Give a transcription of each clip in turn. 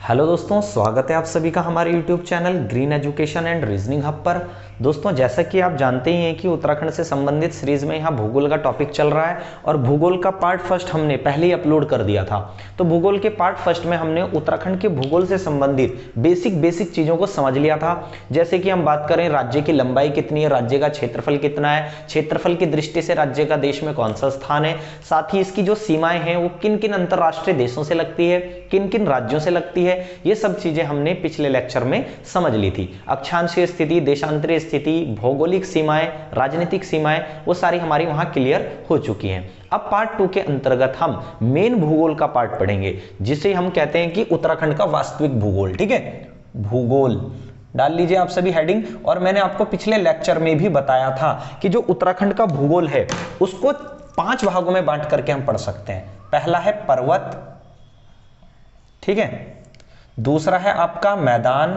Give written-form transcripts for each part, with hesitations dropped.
Hello दोस्तों, स्वागत है आप सभी का हमारे YouTube channel green education and reasoning hub पर। दोस्तों, जैसा कि आप जानते ही हैं कि उत्तराखंड से संबंधित सीरीज में यहाँ भूगोल का टॉपिक चल रहा है और भूगोल का पार्ट फर्स्ट हमने पहले ही अपलोड कर दिया था। तो भूगोल के पार्ट फर्स्ट में हमने उत्तराखंड के भूगोल से संबंधित बेसिक चीज़ों को समझ लिया था। जैसे कि हम बात करें राज्य की लंबाई कितनी है, राज्य का क्षेत्रफल कितना है, क्षेत्रफल की दृष्टि से राज्य का देश में कौन सा स्थान है, साथ ही इसकी जो सीमाएं हैं वो किन किन अंतरराष्ट्रीय देशों से लगती है, किन किन राज्यों से लगती है, ये सब चीजें हमने पिछले लेक्चर में समझ ली थी। अक्षांशीय स्थिति, देशांतरीय स्थिति, भौगोलिक सीमाएं, राजनीतिक सीमाएं, वो सारी हमारी वहां क्लियर हो चुकी हैं। अब पार्ट 2 के अंतर्गत हम मेन भूगोल का पार्ट पढ़ेंगे, जिसे हम कहते हैं कि उत्तराखंड का वास्तविक भूगोल। ठीक है, भूगोल डाल लीजिए आप सभी हेडिंग। और मैंने आपको पिछले लेक्चर में भी बताया था कि जो उत्तराखंड का भूगोल है उसको 5 भागों में बांट करके हम पढ़ सकते हैं। पहला है पर्वत, ठीक है, दूसरा है आपका मैदान,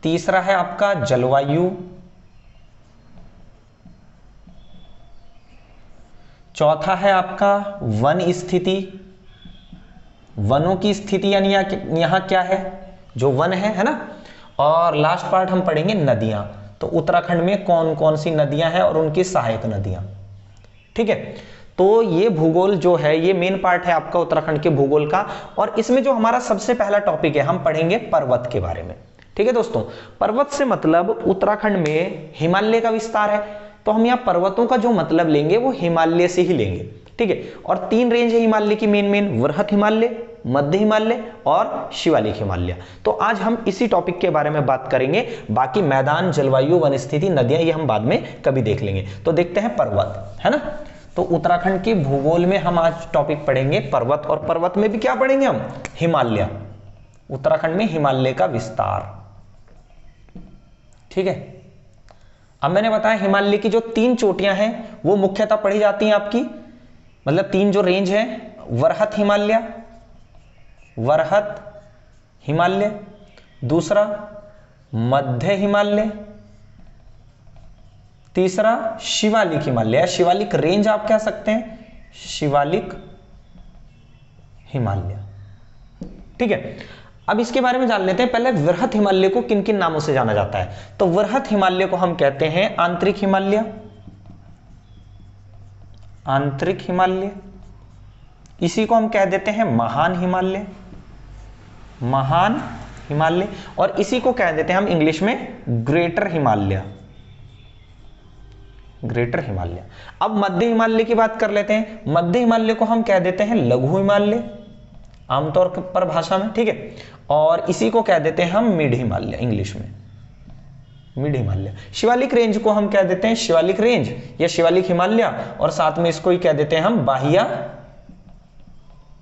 तीसरा है आपका जलवायु, चौथा है आपका वन स्थिति, वनों की स्थिति यानी यहां क्या है, जो वन है ना। और लास्ट पार्ट हम पढ़ेंगे नदियां। तो उत्तराखंड में कौन कौन सी नदियां हैं और उनकी सहायक नदियां। ठीक है, तो ये भूगोल जो है ये मेन पार्ट है आपका उत्तराखंड के भूगोल का। और इसमें जो हमारा सबसे पहला टॉपिक है, हम पढ़ेंगे पर्वत के बारे में। ठीक है दोस्तों, पर्वत से मतलब उत्तराखंड में हिमालय का विस्तार है। तो हम यहाँ पर्वतों का जो मतलब लेंगे वो हिमालय से ही लेंगे। ठीक है, और 3 रेंज है हिमालय की मेन, वृहत हिमालय, मध्य हिमालय और शिवालिक हिमालय। तो आज हम इसी टॉपिक के बारे में बात करेंगे। बाकी मैदान, जलवायु, वन स्थिति, नदियां ये हम बाद में कभी देख लेंगे। तो देखते हैं पर्वत, है ना। तो उत्तराखंड के भूगोल में हम आज टॉपिक पढ़ेंगे पर्वत। और पर्वत में भी क्या पढ़ेंगे हम, हिमालय। उत्तराखंड में हिमालय का विस्तार। ठीक है, अब मैंने बताया हिमालय की जो 3 चोटियां हैं वो मुख्यतः पढ़ी जाती हैं आपकी, मतलब 3 जो रेंज है, वृहत हिमालय, वृहत हिमालय, दूसरा मध्य हिमालय, तीसरा शिवालिक हिमालय, शिवालिक रेंज आप कह सकते हैं, शिवालिक हिमालय। ठीक है, अब इसके बारे में जान लेते हैं। पहले वृहत हिमालय को किन किन नामों से जाना जाता है। तो वृहत हिमालय को हम कहते हैं आंतरिक हिमालय, आंतरिक हिमालय। इसी को हम कह देते हैं महान हिमालय, महान हिमालय। और इसी को कह देते हैं हम इंग्लिश में ग्रेटर हिमालय, ग्रेटर हिमालय। अब मध्य हिमालय की बात कर लेते हैं। मध्य हिमालय को हम कह देते हैं लघु हिमालय आमतौर पर भाषा में। ठीक है, और इसी को कह देते हैं हम मिड हिमालय, इंग्लिश में मिड हिमालय। शिवालिक रेंज को हम कह देते हैं शिवालिक रेंज या शिवालिक हिमालय, और साथ में इसको ही कह देते हैं हम बाह्य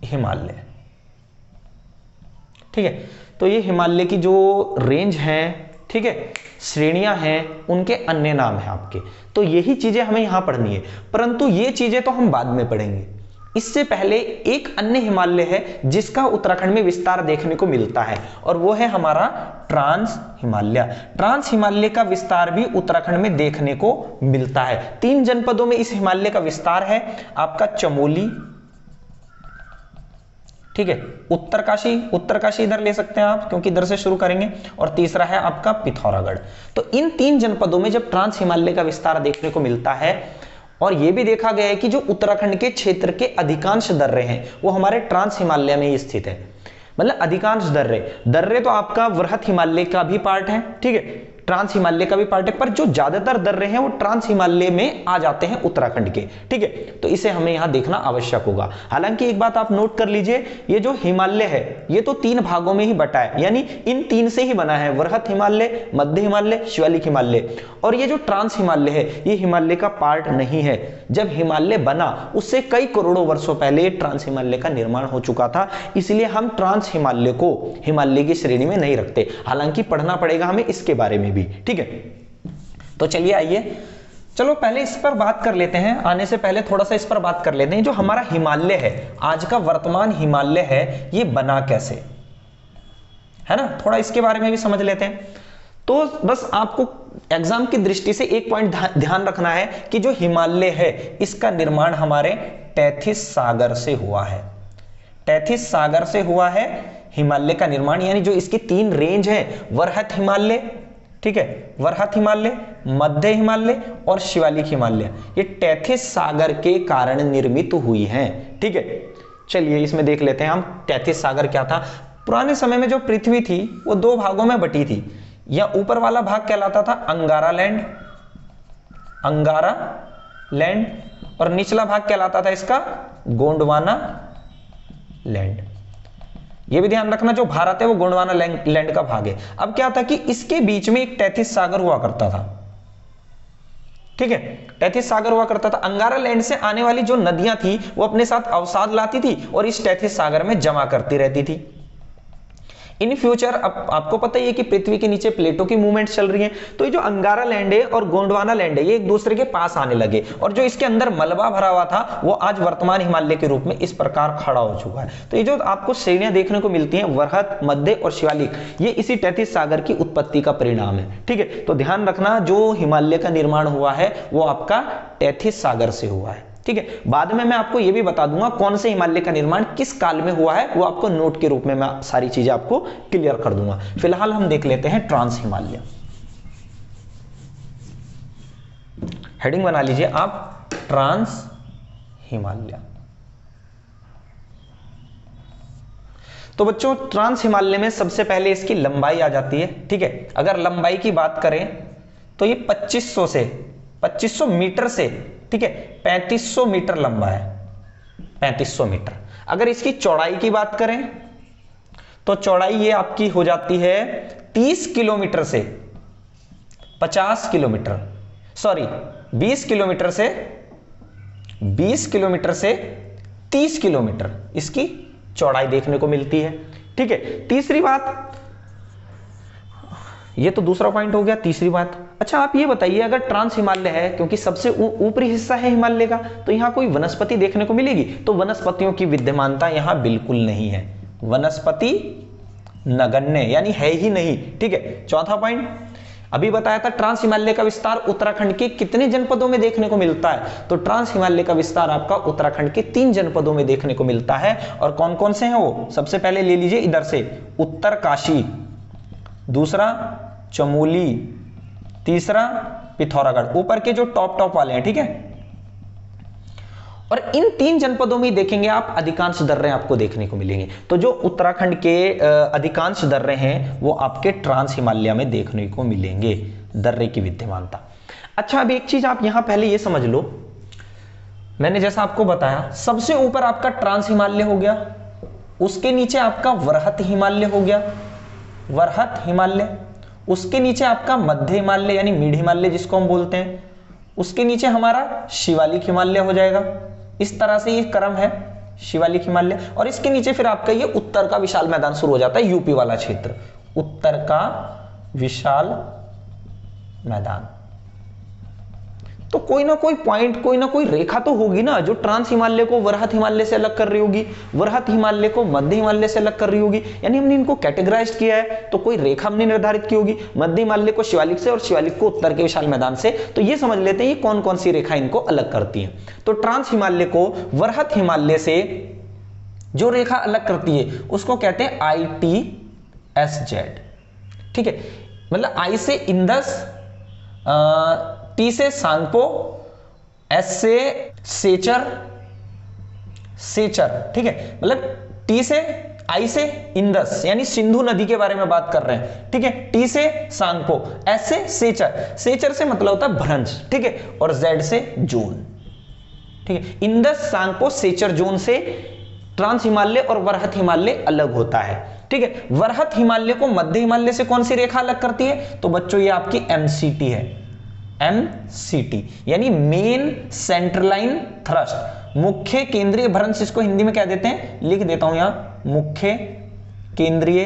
हिमालय। ठीक है, तो ये हिमालय की जो रेंज है, ठीक है, श्रेणियां हैं, उनके अन्य नाम हैं आपके। तो यही चीजें हमें यहां पढ़नी है, परंतु ये चीजें तो हम बाद में पढ़ेंगे। इससे पहले एक अन्य हिमालय है जिसका उत्तराखंड में विस्तार देखने को मिलता है, और वो है हमारा ट्रांस हिमालय। ट्रांस हिमालय का विस्तार भी उत्तराखंड में देखने को मिलता है। 3 जनपदों में इस हिमालय का विस्तार है आपका, चमोली, ठीक है, उत्तरकाशी इधर ले सकते हैं आप क्योंकि इधर से शुरू करेंगे, और तीसरा है आपका पिथौरागढ़। तो इन 3 जनपदों में जब ट्रांस हिमालय का विस्तार देखने को मिलता है, और यह भी देखा गया है कि जो उत्तराखंड के क्षेत्र के अधिकांश दर्रे हैं वो हमारे ट्रांस हिमालय में ही स्थित है। मतलब अधिकांश दर्रे तो आपका वृहत हिमालय का भी पार्ट है, ठीक है, ट्रांस हिमालय का भी पार्ट है, पर जो ज्यादातर दर्रे हैं वो ट्रांस हिमालय में आ जाते हैं उत्तराखंड के। ठीक है, तो इसे हमें यहां देखना आवश्यक होगा। हालांकि एक बात आप नोट कर लीजिए, ये जो हिमालय है ये तो 3 भागों में ही बटा है, यानी इन 3 से ही बना है, वृहत हिमालय, मध्य हिमालय, शिवालिक हिमालय। और ये जो ट्रांस हिमालय है ये हिमालय का पार्ट नहीं है। जब हिमालय बना उससे कई करोड़ों वर्षों पहले ट्रांस हिमालय का निर्माण हो चुका था, इसलिए हम ट्रांस हिमालय को हिमालय की श्रेणी में नहीं रखते। हालांकि पढ़ना पड़ेगा हमें इसके बारे में भी। ठीक है, तो चलिए आइए, चलो पहले इस पर बात कर लेते हैं। आने से पहले थोड़ा सा इस पर बात कर लेते हैं। जो हमारा हिमालय है, आज का वर्तमान हिमालय है, ये बना कैसे, है ना, थोड़ा इसके बारे में भी समझ लेते हैं। तो बस आपको एग्जाम की दृष्टि से एक पॉइंट ध्यान रखना है कि जो हिमालय है इसका निर्माण हमारे टैथिस सागर से हुआ है। टैथिस सागर से हुआ है हिमालय का निर्माण, यानी जो इसकी 3 रेंज है, वरहत हिमालय, ठीक है, वरहत हिमालय, मध्य हिमालय और शिवालिक हिमालय, ये टैथिस सागर के कारण निर्मित हुई हैं, ठीक है। चलिए इसमें देख लेते हैं हम टैथिस सागर क्या था। पुराने समय में जो पृथ्वी थी वो 2 भागों में बटी थी। या ऊपर वाला भाग कहलाता था अंगारा लैंड, अंगारा लैंड, और निचला भाग कहलाता था इसका गोंडवाना लैंड। ये भी ध्यान रखना, जो भारत है वो गोंडवाना लैंड का भाग है। अब क्या था कि इसके बीच में एक टैथिस सागर हुआ करता था, ठीक है, टैथिस सागर हुआ करता था। अंगारा लैंड से आने वाली जो नदियां थी वो अपने साथ अवसाद लाती थी और इस टैथिस सागर में जमा करती रहती थी। इन फ्यूचर अब आपको पता ही है कि पृथ्वी के नीचे प्लेटों की मूवमेंट चल रही है, तो ये जो अंगारा लैंड है और गोंडवाना लैंड है ये एक दूसरे के पास आने लगे, और जो इसके अंदर मलबा भरा हुआ था वो आज वर्तमान हिमालय के रूप में इस प्रकार खड़ा हो चुका है। तो ये जो आपको श्रेणियां देखने को मिलती हैं, वरहत, मध्य और शिवालिक, ये इसी टैथिस सागर की उत्पत्ति का परिणाम है, ठीक है। तो ध्यान रखना, जो हिमालय का निर्माण हुआ है वो आपका टैथिस सागर से हुआ है, ठीक है। बाद में मैं आपको यह भी बता दूंगा कौन से हिमालय का निर्माण किस काल में हुआ है, वो आपको नोट के रूप में मैं सारी चीजें आपको क्लियर कर दूंगा। फिलहाल हम देख लेते हैं ट्रांस हिमालय। हेडिंग बना लीजिए आप, ट्रांस हिमालय। तो बच्चों ट्रांस हिमालय में सबसे पहले इसकी लंबाई आ जाती है, ठीक है। अगर लंबाई की बात करें तो ये 2500 मीटर से, ठीक है, 3500 मीटर लंबा है, 3500 मीटर। अगर इसकी चौड़ाई की बात करें तो चौड़ाई ये आपकी हो जाती है 30 किलोमीटर से 50 किलोमीटर, सॉरी 20 किलोमीटर से 30 किलोमीटर इसकी चौड़ाई देखने को मिलती है, ठीक है। तीसरी बात, ये तो दूसरा पॉइंट हो गया। तीसरी बात, अच्छा आप ये बताइए, अगर ट्रांस हिमालय है, क्योंकि सबसे ऊपरी हिस्सा है हिमालय का, तो यहां कोई वनस्पति देखने को मिलेगी? तो वनस्पतियों की विद्यमानता यहां बिल्कुल नहीं है, वनस्पति नगण्य, यानी है ही नहीं, ठीक है। चौथा पॉइंट, अभी बताया था ट्रांस हिमालय का विस्तार उत्तराखंड के कितने जनपदों में देखने को मिलता है, तो ट्रांस हिमालय का विस्तार आपका उत्तराखंड के 3 जनपदों में देखने को मिलता है। और कौन कौन से हैं वो? सबसे पहले ले लीजिए इधर से, उत्तरकाशी, दूसरा चमोली, तीसरा पिथौरागढ़, ऊपर के जो टॉप वाले हैं, ठीक है। और इन 3 जनपदों में देखेंगे आप अधिकांश दर्रे आपको देखने को मिलेंगे। तो जो उत्तराखंड के अधिकांश दर्रे हैं वो आपके ट्रांस हिमालय में देखने को मिलेंगे, दर्रे की विद्यमानता। अच्छा अब एक चीज आप यहां पहले ये समझ लो, मैंने जैसा आपको बताया सबसे ऊपर आपका ट्रांस हिमालय हो गया, उसके नीचे आपका वरहत हिमालय हो गया, वरहत हिमालय, उसके नीचे आपका मध्य हिमालय यानी मिड हिमालय जिसको हम बोलते हैं, उसके नीचे हमारा शिवालिक हिमालय हो जाएगा। इस तरह से ये क्रम है, शिवालिक हिमालय, और इसके नीचे फिर आपका ये उत्तर का विशाल मैदान शुरू हो जाता है, यूपी वाला क्षेत्र, उत्तर का विशाल मैदान। तो कोई ना कोई पॉइंट, कोई ना कोई रेखा तो होगी ना जो ट्रांस हिमालय को वरहत हिमालय से अलग कर रही होगी, वरहत हिमालय को मध्य हिमालय से अलग कर रही होगी, यानी हमने इनको कैटेगराइज किया है तो कोई रेखा हमने निर्धारित की होगी, मध्य हिमालय को शिवालिक से और शिवालिक को उत्तर के विशाल मैदान से। तो ये समझ लेते हैं ये कौन कौन सी रेखा इनको अलग करती है। तो ट्रांस हिमालय को वरहत हिमालय से जो रेखा अलग करती है उसको कहते हैं ITSZ, ठीक है। मतलब आई से इंदस, टी से सांगपो, एस से सेचर, ठीक है। मतलब टी से, आई से इंदस यानी सिंधु नदी के बारे में बात कर रहे हैं, ठीक है। टी से सांगपो, एस से सेचर, सेचर से मतलब होता है भ्रंश, ठीक है, और जेड से जोन, ठीक है। इंदस, सांगपो, सेचर जोन से ट्रांस हिमालय और वरहत हिमालय अलग होता है, ठीक है। वरहत हिमालय को मध्य हिमालय से कौन सी रेखा अलग करती है? तो बच्चों ये आपकी MCT है, MCT यानी मेन सेंट्रलाइन थ्रस्ट, मुख्य केंद्रीय भ्रंश, इसको हिंदी में क्या देते हैं, लिख देता हूं यहां, मुख्य केंद्रीय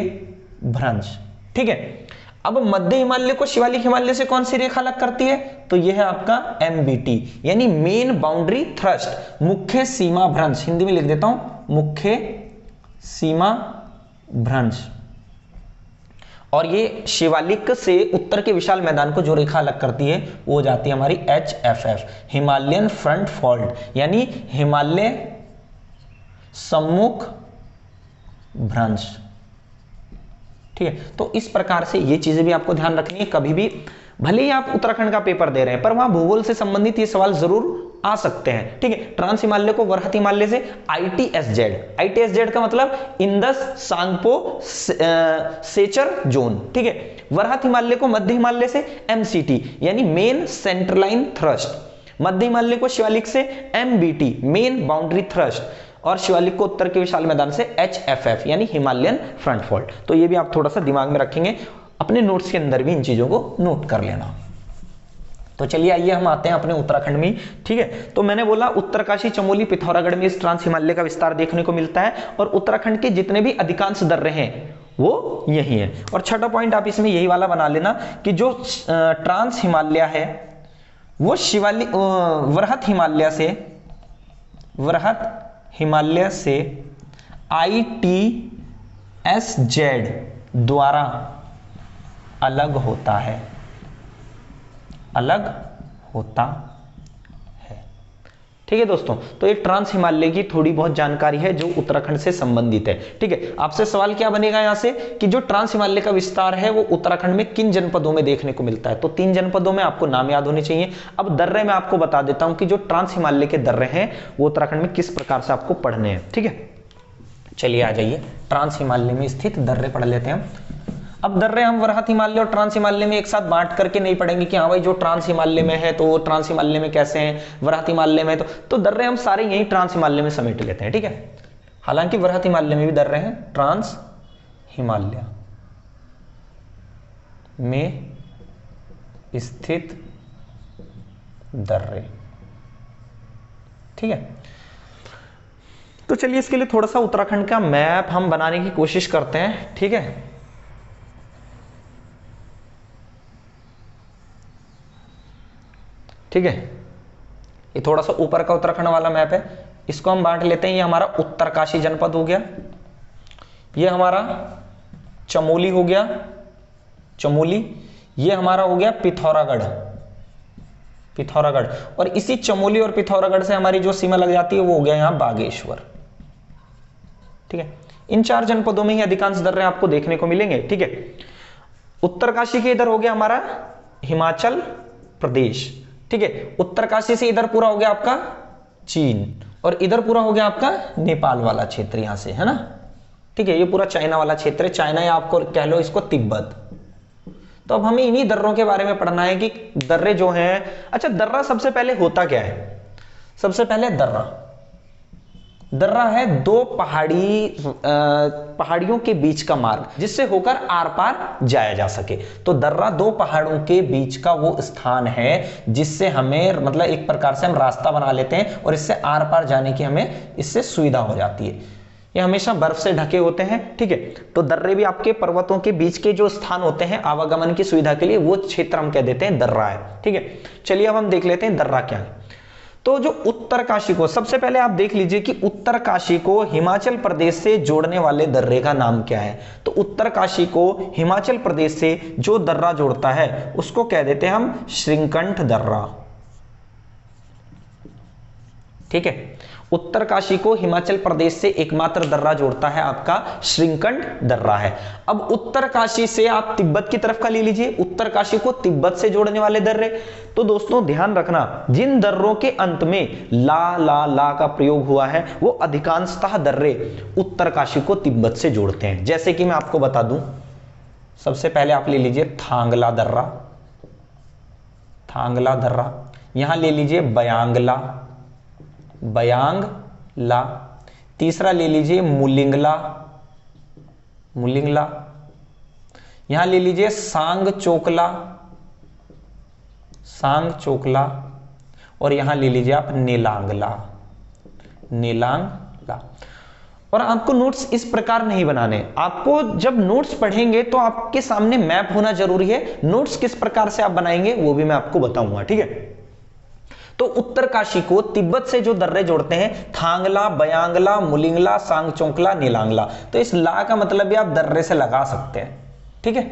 भ्रंश, ठीक है। अब मध्य हिमालय को शिवालिक हिमालय से कौन सी रेखा अलग करती है? तो यह है आपका MBT यानी मेन बाउंड्री थ्रस्ट, मुख्य सीमा भ्रंश, हिंदी में लिख देता हूं, मुख्य सीमा भ्रंश। और ये शिवालिक से उत्तर के विशाल मैदान को जो रेखा अलग करती है वो हो जाती है हमारी HFF, हिमालयन फ्रंट फॉल्ट, यानी हिमालय सम्मुख भ्रंश। ठीक है, तो इस प्रकार से ये चीजें भी आपको ध्यान रखनी है। कभी भी भले ही आप उत्तराखंड का पेपर दे रहे हैं, पर वहां भूगोल से संबंधित ये सवाल जरूर आ सकते हैं। ठीक है, ट्रांस हिमालय को वरहत हिमालय से ITSZ, ITSZ का मतलब इंदस सांगपो सेचर जोन। ठीक है, वरहत हिमालय को मध्य हिमालय से MCT यानी मेन सेंट्रलाइन थ्रस्ट, मध्य हिमालय को शिवालिक से MBT मेन बाउंड्री थ्रस्ट, और शिवालिक को उत्तर के विशाल मैदान से HFF यानी हिमालयन फ्रंट फॉल्ट। तो ये भी आप थोड़ा सा दिमाग में रखेंगे, अपने नोट्स के अंदर भी इन चीजों को नोट कर लेना। तो चलिए आइए हम आते हैं अपने उत्तराखंड में। ठीक है, तो मैंने बोला उत्तरकाशी, चमोली, पिथौरागढ़ में इस ट्रांस हिमालय का विस्तार देखने को मिलता है, और उत्तराखंड के जितने भी अधिकांश दर्रे हैं वो यही है। और छठा पॉइंट आप इसमें यही वाला बना लेना कि जो ट्रांस हिमालय है वो शिवालिक वरहत हिमालय से ITSZ द्वारा अलग होता है, अलग होता है। ठीक है दोस्तों, तो ये ट्रांस हिमालय की थोड़ी बहुत जानकारी है जो उत्तराखंड से संबंधित है। ठीक है, आपसे सवाल क्या बनेगा यहां से कि जो ट्रांस हिमालय का विस्तार है वो उत्तराखंड में किन जनपदों में देखने को मिलता है। तो 3 जनपदों में आपको नाम याद होने चाहिए। अब दर्रे में आपको बता देता हूं कि जो ट्रांस हिमालय के दर्रे हैं वो उत्तराखंड में किस प्रकार से आपको पढ़ने हैं। ठीक है, चलिए आ जाइए, ट्रांस हिमालय में स्थित दर्रे पढ़ लेते हैं। अब दर्रे हम वरहत हिमालय और ट्रांस हिमालय में एक साथ बांट करके नहीं पढ़ेंगे कि हाँ भाई जो ट्रांस हिमालय में है तो वो ट्रांस हिमालय में कैसे हैं, वरहत हिमालय में तो दर्रे हम सारे यही ट्रांस हिमालय में समेट लेते हैं। ठीक है, हालांकि वरहत हिमालय में भी दर्रे हैं, ट्रांस हिमालय में स्थित दर्रे। ठीक है, तो चलिए इसके लिए थोड़ा सा उत्तराखंड का मैप हम बनाने की कोशिश करते हैं। ठीक है, ठीक है, ये थोड़ा सा ऊपर का उत्तराखंड वाला मैप है, इसको हम बांट लेते हैं। ये हमारा उत्तरकाशी जनपद हो गया, ये हमारा चमोली हो गया, चमोली, ये हमारा हो गया पिथौरागढ़, पिथौरागढ़, और इसी चमोली और पिथौरागढ़ से हमारी जो सीमा लग जाती है वो हो गया यहां बागेश्वर। ठीक है, इन 4 जनपदों में ही अधिकांश दर्रे आपको देखने को मिलेंगे। ठीक है, उत्तरकाशी के इधर हो गया हमारा हिमाचल प्रदेश। ठीक है, उत्तरकाशी से इधर पूरा हो गया आपका चीन, और इधर पूरा हो गया आपका नेपाल वाला क्षेत्र यहां से, है ना। ठीक है, ये पूरा चाइना वाला क्षेत्र है, चाइना या आपको कह लो इसको तिब्बत। तो अब हमें इन्हीं दर्रों के बारे में पढ़ना है कि दर्रे जो हैं, अच्छा दर्रा सबसे पहले होता क्या है। सबसे पहले दर्रा है 2 पहाड़ियों के बीच का मार्ग जिससे होकर आर पार जाया जा सके। तो दर्रा 2 पहाड़ों के बीच का वो स्थान है जिससे हमें मतलब एक प्रकार से हम रास्ता बना लेते हैं और इससे आर पार जाने की हमें इससे सुविधा हो जाती है। ये हमेशा बर्फ से ढके होते हैं। ठीक है, तो दर्रे भी आपके पर्वतों के बीच के जो स्थान होते हैं आवागमन की सुविधा के लिए, वो क्षेत्र हम कह देते हैं दर्रा है। ठीक है, चलिए अब हम देख लेते हैं दर्रा क्या है। तो जो उत्तरकाशी को, सबसे पहले आप देख लीजिए कि उत्तरकाशी को हिमाचल प्रदेश से जोड़ने वाले दर्रे का नाम क्या है। तो उत्तरकाशी को हिमाचल प्रदेश से जो दर्रा जोड़ता है उसको कह देते हैं हम श्रीकंठ दर्रा। ठीक है, उत्तरकाशी को हिमाचल प्रदेश से एकमात्र दर्रा जोड़ता है आपका श्रीकंठ दर्रा है। अब उत्तरकाशी से आप तिब्बत की तरफ का ले लीजिए, उत्तरकाशी को तिब्बत से जोड़ने वाले दर्रे। तो दोस्तों ध्यान रखना, जिन दर्रों के अंत में ला का प्रयोग हुआ है वो अधिकांशतः दर्रे उत्तरकाशी को तिब्बत से जोड़ते हैं। जैसे कि मैं आपको बता दूं, सबसे पहले आप ले लीजिए थांगला दर्रा, थांगला दर्रा, यहां ले लीजिए बयांगला, तीसरा ले लीजिए मुलिंगला, यहां ले लीजिए सांगचोकला, और यहां ले लीजिए आप नेलांगला। और आपको नोट्स इस प्रकार नहीं बनाने, आपको जब नोट्स पढ़ेंगे तो आपके सामने मैप होना जरूरी है। नोट्स किस प्रकार से आप बनाएंगे वो भी मैं आपको बताऊंगा। ठीक है, तो उत्तरकाशी को तिब्बत से जो दर्रे जोड़ते हैं थांगला, बयांगला, मुलिंगला, सांगचोकला, नीलांगला, तो इस ला का मतलब भी आप दर्रे से लगा सकते हैं। ठीक है,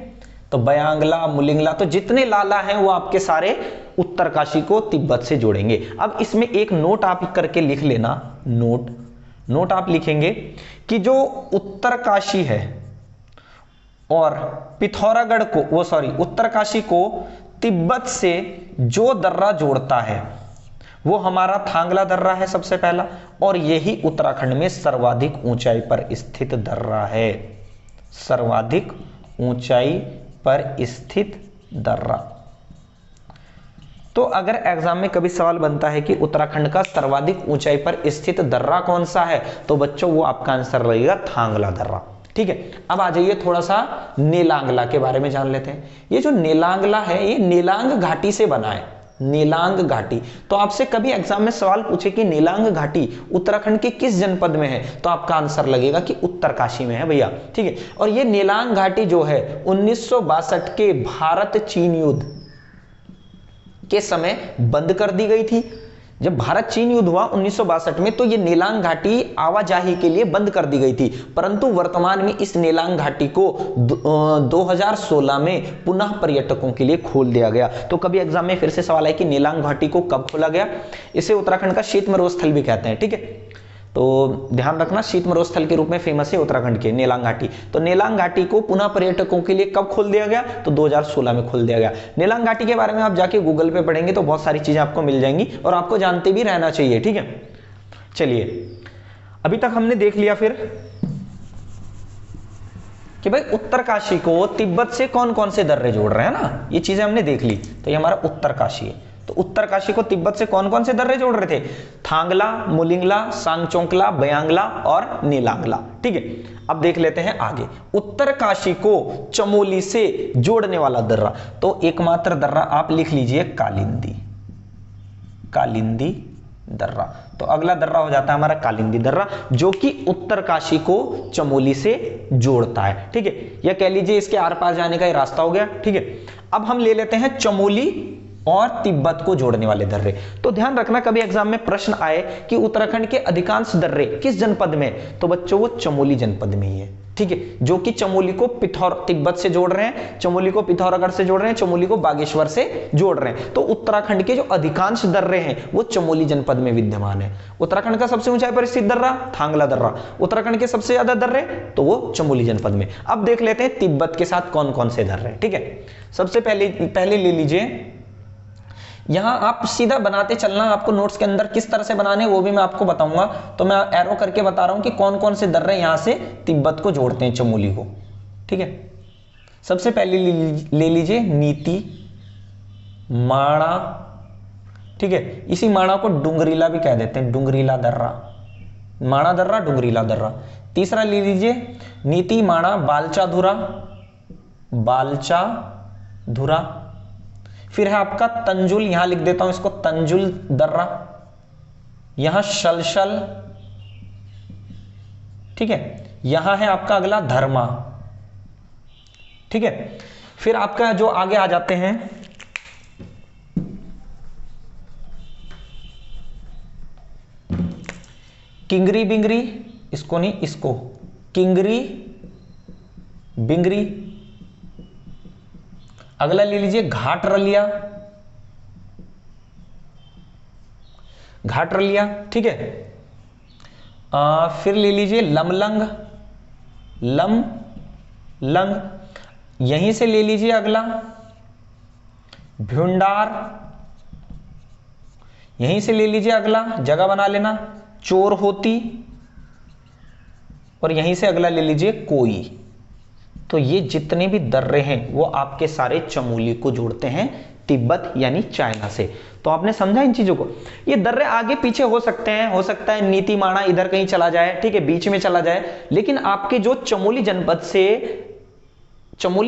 तो बयांगला, मुलिंगला, तो जितने लाला हैं वो आपके सारे उत्तरकाशी को तिब्बत से जोड़ेंगे। अब इसमें एक नोट आप करके लिख लेना, नोट नोट आप लिखेंगे कि जो उत्तरकाशी है और पिथौरागढ़ को, वो सॉरी, उत्तरकाशी को तिब्बत से जो दर्रा जोड़ता है वो हमारा थांगला दर्रा है सबसे पहला, और यही उत्तराखंड में सर्वाधिक ऊंचाई पर स्थित दर्रा है, सर्वाधिक ऊंचाई पर स्थित दर्रा। तो अगर एग्जाम में कभी सवाल बनता है कि उत्तराखंड का सर्वाधिक ऊंचाई पर स्थित दर्रा कौन सा है, तो बच्चों वो आपका आंसर रहेगा थांगला दर्रा। ठीक है, अब आ जाइए थोड़ा सा नेलांगला के बारे में जान लेते हैं। ये जो नेलांगला है ये नेलांग घाटी से बना है, नेलांग घाटी। तो आपसे कभी एग्जाम में सवाल पूछे कि नेलांग घाटी उत्तराखंड के किस जनपद में है, तो आपका आंसर लगेगा कि उत्तरकाशी में है भैया। ठीक है, और ये नेलांग घाटी जो है 1962 के भारत चीन युद्ध के समय बंद कर दी गई थी। जब भारत चीन युद्ध हुआ 1962 में, तो ये नेलांग घाटी आवाजाही के लिए बंद कर दी गई थी, परंतु वर्तमान में इस नेलांग घाटी को 2016 में पुनः पर्यटकों के लिए खोल दिया गया। तो कभी एग्जाम में फिर से सवाल है कि नेलांग घाटी को कब खोला गया। इसे उत्तराखंड का शीतमरोग स्थल भी कहते हैं। ठीक है, तो ध्यान रखना, शीतमरोग स्थल के रूप में फेमस है उत्तराखंड के नेलांग घाटी। तो नेलांग घाटी को पुनः पर्यटकों के लिए कब खोल दिया गया, तो 2016 में खोल दिया गया। नेलांग घाटी के बारे में आप जाके गूगल पे पढ़ेंगे तो बहुत सारी चीजें आपको मिल जाएंगी और आपको जानते भी रहना चाहिए। ठीक है, चलिए अभी तक हमने देख लिया फिर कि भाई उत्तरकाशी को तिब्बत से कौन कौन से दर्रे जोड़ रहे हैं ना, ये चीजें हमने देख ली। तो ये हमारा उत्तरकाशी है। तो उत्तरकाशी को तिब्बत से कौन कौन से दर्रे जोड़ रहे थे, थांगला, मोलिंगला, सांगचोंकला, बयांगला और नीलांगला। ठीक है, अब देख लेते हैं आगे। उत्तरकाशी को चमोली से जोड़ने वाला दर्रा, तो एकमात्र दर्रा आप लिख लीजिए कालिंदी, कालिंदी दर्रा। तो अगला दर्रा हो जाता है हमारा कालिंदी दर्रा, जो कि उत्तरकाशी को चमोली से जोड़ता है। ठीक है, या कह लीजिए इसके आर पार जाने का ये रास्ता हो गया। ठीक है, अब हम ले लेते हैं चमोली और तिब्बत को जोड़ने वाले दर्रे। तो ध्यान रखना कभी एग्जाम में प्रश्न आए कि उत्तराखंड के अधिकांश दर्रे किस जनपद में, तो बच्चों वो चमोली जनपद में ही है। ठीक है, जो कि चमोली को तिब्बत से जोड़ रहे हैं, चमोली को पिथौरागढ़ से जोड़ रहे हैं, चमोली को बागेश्वर से जोड़ रहे हैं। तो उत्तराखंड के जो अधिकांश दर्रे हैं वो चमोली जनपद में विद्यमान है। उत्तराखंड का सबसे ऊंचाई पर स्थित दर्रा थांगला दर्रा, उत्तराखंड के सबसे ज्यादा दर्रे तो वो चमोली जनपद में। अब देख लेते हैं तिब्बत के साथ कौन कौन से दर्रे। ठीक है, सबसे पहले ले लीजिए, यहां आप सीधा बनाते चलना, आपको नोट्स के अंदर किस तरह से बनाने वो भी मैं आपको बताऊंगा। तो मैं एरो करके बता रहा हूं कि कौन कौन से दर्रे यहां से तिब्बत को जोड़ते हैं चमोली को। ठीक है, सबसे पहले ले लीजिए नीति, माणा। ठीक है, इसी माणा को डुंगरीला भी कह देते हैं, डुंगरीला दर्रा, माणा दर्रा, डुंगरीला दर्रा। तीसरा ले लीजिए नीति, माणा, बालचा धुरा, बालचा धुरा। फिर है आपका तंजुल, यहां लिख देता हूं इसको तंजुल दर्रा, यहां शलशल। ठीक है, यहां है आपका अगला धर्मा। ठीक है, फिर आपका जो आगे आ जाते हैं किंगरी बिंगरी, इसको नहीं इसको, किंगरी बिंगरी। अगला ले लीजिए घाट रलिया, घाट रलिया। ठीक है, फिर ले लीजिए लमलंग, लंग। यहीं से ले लीजिए अगला भ्युंडार, यहीं से ले लीजिए अगला, जगह बना लेना, चोर होती, और यहीं से अगला ले लीजिए कोई। तो ये जितने भी दर्रे हैं वो आपके सारे चमोली को जोड़ते हैं तिब्बत यानी चाइना से। तो आपने समझा इन चीजों को। ये दर्रे आगे पीछे हो सकते हैं, हो सकता है नीति माणा इधर कहीं चला जाए, ठीक है, बीच में चला जाए, लेकिन आपके जो चमोली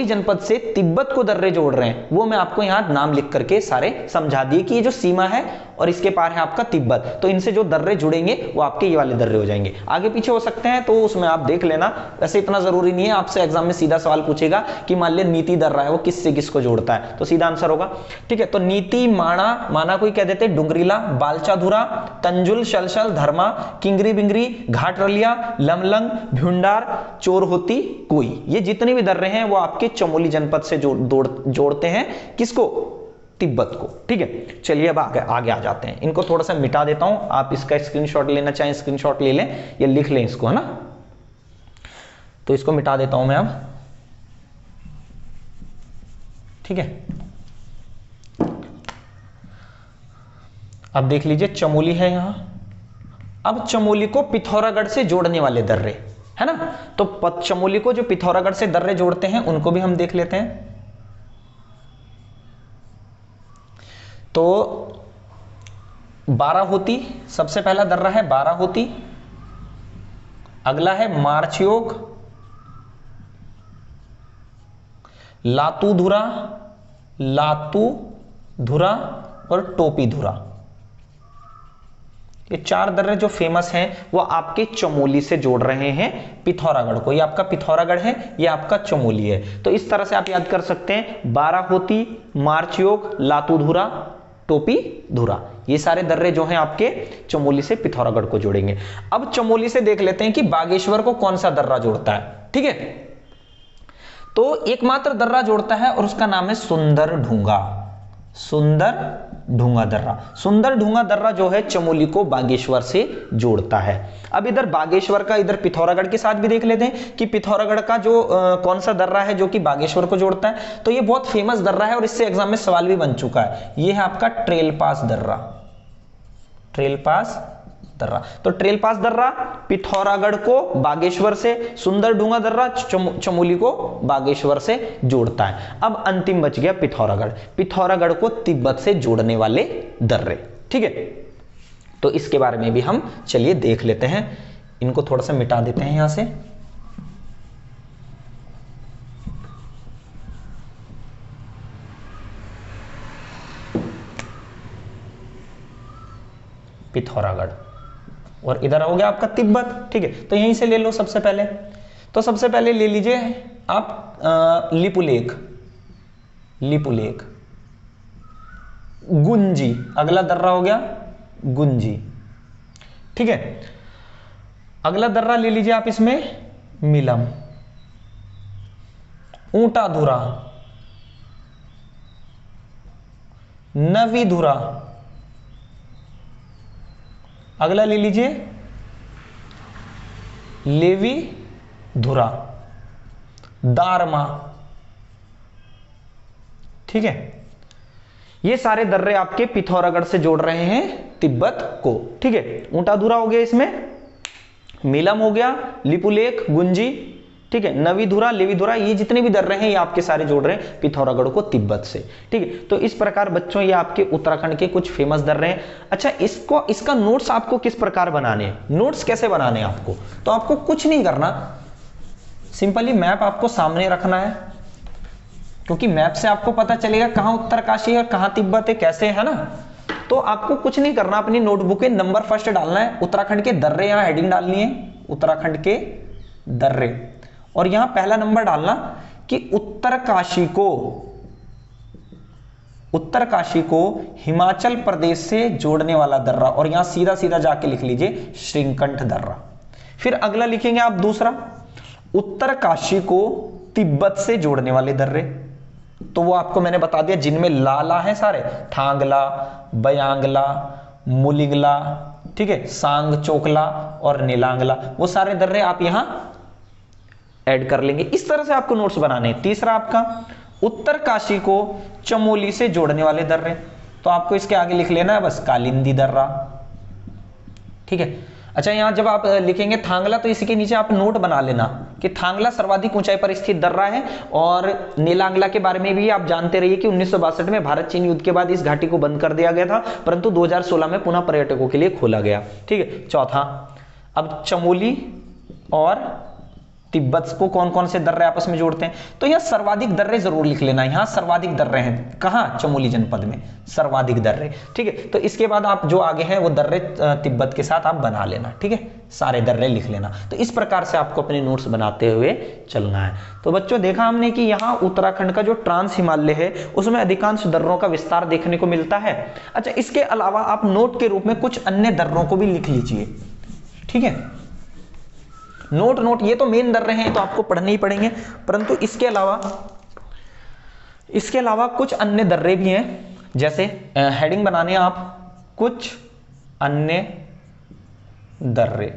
जनपद से तिब्बत को दर्रे जोड़ रहे हैं वो मैं आपको यहां नाम लिख करके सारे समझा दिए कि ये जो सीमा है और इसके पार है आपका तिब्बत। तो इनसे जो दर्रे जुड़ेंगे वो आपके ये वाले दर्रे हो जाएंगे। आगे पीछे हो सकते हैं तो उसमें आप देख लेना, वैसे इतना जरूरी नहीं है। आपसे एग्जाम में सीधा सवाल पूछेगा कि मान लिया नीति दर्रा है वो किससे किसको जोड़ता है, तो सीधा आंसर होगा। ठीक है, तो नीति, माणा, माना कोई कह देते डुंगरीला, बालचाधुरा, तंजुल, शलशल, धर्मा, किंगरी बिंगरी, घाट रलिया, लमलंग, भ्युंडार, चोर होती, कोई, ये जितने भी दर्रे हैं वो आपके चमोली जनपद से जोड़ते हैं किसको, तिब्बत को। ठीक है, चलिए अब आगे आगे आ जाते हैं। इनको थोड़ा सा मिटा देता हूं, आप इसका स्क्रीनशॉट लेना चाहें स्क्रीनशॉट ले लें या लिख लें इसको, है ना। तो इसको मिटा देता हूं मैं अब। ठीक है, अब देख लीजिए चमोली है यहां। अब चमोली को पिथौरागढ़ से जोड़ने वाले दर्रे, है ना। तो चमोली को जो पिथौरागढ़ से दर्रे जोड़ते हैं उनको भी हम देख लेते हैं। तो बाराहोती सबसे पहला दर्रा है बाराहोती, अगला है मार्चयोग, लातूधुरा, लातूधुरा और टोपीधुरा। ये चार दर्रे जो फेमस हैं वो आपके चमोली से जोड़ रहे हैं पिथौरागढ़ को। ये आपका पिथौरागढ़ है, ये आपका चमोली है। तो इस तरह से आप याद कर सकते हैं, बाराहोती, मार्चयोग, लातूधुरा, टोपीधुरा, ये सारे दर्रे जो हैं आपके चमोली से पिथौरागढ़ को जोड़ेंगे। अब चमोली से देख लेते हैं कि बागेश्वर को कौन सा दर्रा जोड़ता है। ठीक है, तो एकमात्र दर्रा जोड़ता है और उसका नाम है सुंदर ढूंगा। सुंदर ढूंगा दर्रा, सुंदर ढूंगा दर्रा जो है चमोली को बागेश्वर से जोड़ता है। अब इधर बागेश्वर का, इधर पिथौरागढ़ के साथ भी देख लेते हैं कि पिथौरागढ़ का जो कौन सा दर्रा है जो कि बागेश्वर को जोड़ता है। तो ये बहुत फेमस दर्रा है और इससे एग्जाम में सवाल भी बन चुका है। ये है आपका ट्रेल पास दर्रा, ट्रेल पास दर्रा। तो ट्रेल पास दर्रा पिथौरागढ़ को बागेश्वर से, सुंदर ढूंगा दर्रा चमोली को बागेश्वर से जोड़ता है। अब अंतिम बच गया पिथौरागढ़, पिथौरागढ़ को तिब्बत से जोड़ने वाले दर्रे। ठीक है, तो इसके बारे में भी हम चलिए देख लेते हैं। इनको थोड़ा सा मिटा देते हैं यहां से। पिथौरागढ़ और इधर हो गया आपका तिब्बत। ठीक है, तो यहीं से ले लो सबसे पहले। तो सबसे पहले ले लीजिए आप लिपुलेख, लिपुलेख, गुंजी, अगला दर्रा हो गया गुंजी। ठीक है, अगला दर्रा ले लीजिए आप इसमें मिलम, ऊंटाधुरा, नवीधुरा, अगला ले लीजिए लेवी धुरा, दारमा। ठीक है, ये सारे दर्रे आपके पिथौरागढ़ से जोड़ रहे हैं तिब्बत को। ठीक है, ऊंटाधुरा हो गया, इसमें मिलम हो गया, लिपुलेख, गुंजी, ठीक है, नवीधुरा, लेवीधुरा, ये जितने भी दर्रे हैं ये आपके सारे जोड़ रहे हैं पिथौरागढ़ को तिब्बत से। ठीक है, तो इस प्रकार बच्चों ये आपके उत्तराखंड के कुछ फेमस दर्रे हैं। अच्छा, इसका नोट्स आपको किस प्रकार बनाने हैं, नोट्स कैसे बनाने हैं आपको? तो आपको कुछ नहीं करना, सिंपली मैप आपको सामने रखना है, क्योंकि मैप से आपको पता चलेगा कहां उत्तरकाशी है और कहां तिब्बत है, कैसे, है ना। तो आपको कुछ नहीं करना, अपनी नोटबुक में नंबर फर्स्ट डालना है, उत्तराखंड के दर्रे, यहां हेडिंग डालनी है उत्तराखंड के दर्रे, और यहां पहला नंबर डालना कि उत्तरकाशी को हिमाचल प्रदेश से जोड़ने वाला दर्रा, और यहां सीधा सीधा जाके लिख लीजिए श्रीकंठ दर्रा। फिर अगला लिखेंगे आप दूसरा, उत्तरकाशी को तिब्बत से जोड़ने वाले दर्रे। तो वो आपको मैंने बता दिया, जिनमें लाला है सारे, थांगला, बयांगला, मुलिंगला, ठीक है, सांग चोकला और नीलांगला, वो सारे दर्रे आप यहां ऐड कर लेंगे। इस तरह से आपको नोट्स बनाने हैं। तीसरा आपका उत्तरकाशी को चमोली से जोड़ने वाले दर्रे, तो आपको इसके आगे लिख लेना है बस कालिंदी दर्रा। ठीक है, अच्छा, यहां जब आप लिखेंगे थांगला तो इसी के नीचे आप नोट बना लेना कि थांगला सर्वाधिक ऊंचाई पर स्थित दर्रा है, और नीलांगला के बारे में भी आप जानते रहिए कि 1962 में भारत चीन युद्ध के बाद इस घाटी को बंद कर दिया गया था, परंतु 2016 में पुनः पर्यटकों के लिए खोला गया। ठीक है, चौथा, अब चमोली और तिब्बत को कौन कौन से दर्रे आपस में जोड़ते हैं, तो यहां सर्वाधिक दर्रे जरूर लिख लेना। यहां सर्वाधिक दर्रे हैं, कहां? चमोली जनपद में सर्वाधिक दर्रे। ठीक है, तो इसके बाद आप जो आगे हैं वो दर्रे तिब्बत के साथ आप बना लेना। ठीक है, सारे दर्रे लिख लेना। तो इस प्रकार से आपको अपने नोट्स बनाते हुए चलना है। तो बच्चों, देखा हमने कि यहां उत्तराखंड का जो ट्रांस हिमालय है उसमें अधिकांश दर्रों का विस्तार देखने को मिलता है। अच्छा, इसके अलावा आप नोट के रूप में कुछ अन्य दर्रों को भी लिख लीजिए। ठीक है, नोट ये तो मेन दर्रे हैं, तो आपको पढ़ने ही पड़ेंगे, परंतु इसके अलावा कुछ अन्य दर्रे भी हैं जैसे हेडिंग बनाने आप कुछ अन्य दर्रे,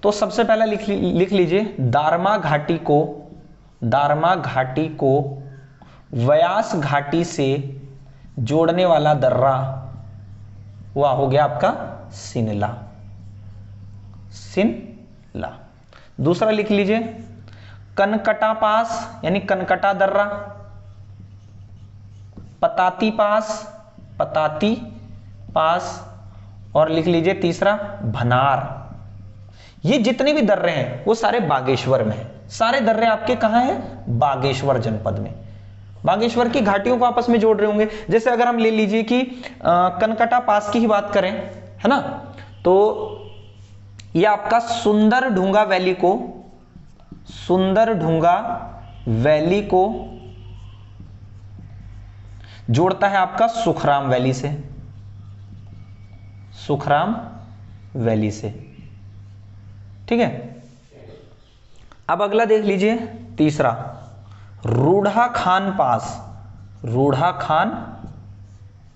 तो सबसे पहले लिख लीजिए दारमा घाटी को व्यास घाटी से जोड़ने वाला दर्रा, वह हो गया आपका सिनला। दूसरा लिख लीजिए कनकटा पास यानी कनकटा दर्रा, पताती पास, और लिख लीजिए तीसरा भनार। ये जितने भी दर्रे हैं वो सारे बागेश्वर में हैं। सारे दर्रे आपके कहां हैं? बागेश्वर जनपद में। बागेश्वर की घाटियों को आपस में जोड़ रहे होंगे। जैसे अगर हम ले लीजिए कि कनकटा पास की ही बात करें, है ना, तो ये आपका सुंदर ढूंगा वैली को जोड़ता है आपका सुखराम वैली से। ठीक है, अब अगला देख लीजिए तीसरा रूढ़ा खान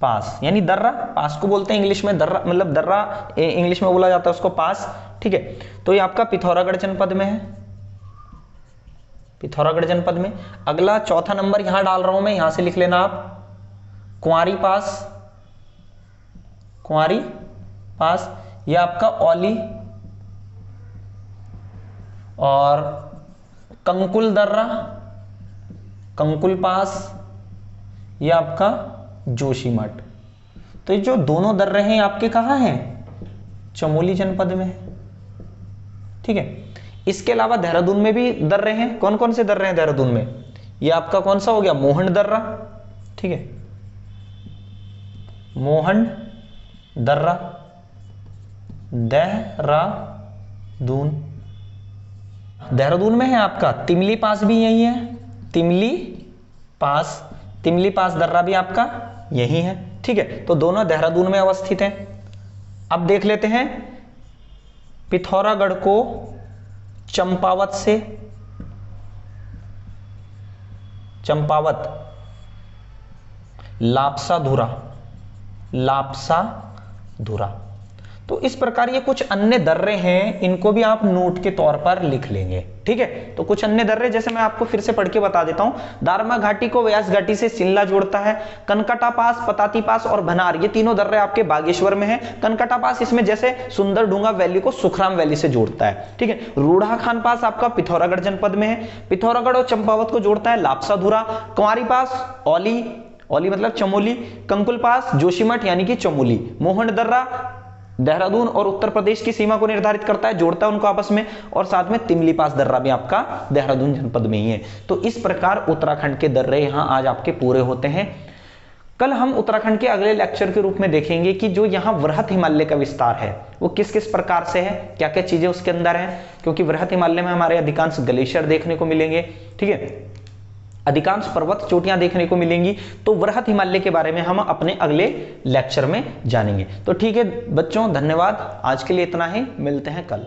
पास यानी दर्रा। पास को बोलते हैं इंग्लिश में दर्रा, मतलब दर्रा इंग्लिश में बोला जाता है उसको पास। ठीक है, तो ये आपका पिथौरागढ़ जनपद में है, पिथौरागढ़ जनपद में। अगला चौथा नंबर यहां डाल रहा हूं मैं, यहां से लिख लेना आप कुंवारी पास, ये आपका औली और कंकुल दर्रा, कंकुल पास, ये आपका जोशीमठ। तो ये जो दोनों दर्रे हैं आपके कहां हैं? चमोली जनपद में है। ठीक है, इसके अलावा देहरादून में भी दर्रे हैं। कौन कौन से दर्रे हैं देहरादून में? ये आपका कौन सा हो गया? मोहन दर्रा। ठीक है, मोहन दर्रा, देहरादून में है आपका तिमली पास भी यही है, तिमली पास दर्रा भी आपका यही है। ठीक है, तो दोनों देहरादून में अवस्थित हैं। अब देख लेते हैं पिथौरागढ़ को चंपावत लापसा धुरा। तो इस प्रकार ये कुछ अन्य दर्रे हैं, इनको भी आप नोट के तौर पर लिख लेंगे। ठीक है, तो कुछ अन्य दर्रे जैसे मैं आपको फिर से पढ़ के बता देता हूं। दारमा घाटी को व्यास घाटी से सिल्ला जोड़ता है। कनकटा पास, पताती पास और भनार, ये तीनों दर्रे आपके बागेश्वर में हैं। कनकटा पास इसमें जैसे सुंदर ढूंगा वैली को सुखराम वैली से जोड़ता है। ठीक है, रूढ़ा खान पास आपका पिथौरागढ़ जनपद में है। पिथौरागढ़ और चंपावत को जोड़ता है लापसा धुरा। कुंवारी पास औली मतलब चमोली, कंकुल पास जोशीमठ यानी कि चमोली, मोहन दर्रा देहरादून और उत्तर प्रदेश की सीमा को निर्धारित करता है, जोड़ता है उनको आपस में, और साथ में तिमली पास दर्रा भी आपका देहरादून जनपद में ही है। तो इस प्रकार उत्तराखंड के दर्रे यहां आज आपके पूरे होते हैं। कल हम उत्तराखंड के अगले लेक्चर के रूप में देखेंगे कि जो यहाँ वृहत हिमालय का विस्तार है वो किस किस प्रकार से है, क्या क्या चीजें उसके अंदर हैं, क्योंकि वृहत हिमालय में हमारे अधिकांश ग्लेशियर देखने को मिलेंगे। ठीक है, अधिकांश पर्वत चोटियां देखने को मिलेंगी। तो वृहत हिमालय के बारे में हम अपने अगले लेक्चर में जानेंगे। तो ठीक है बच्चों, धन्यवाद, आज के लिए इतना ही, मिलते हैं कल।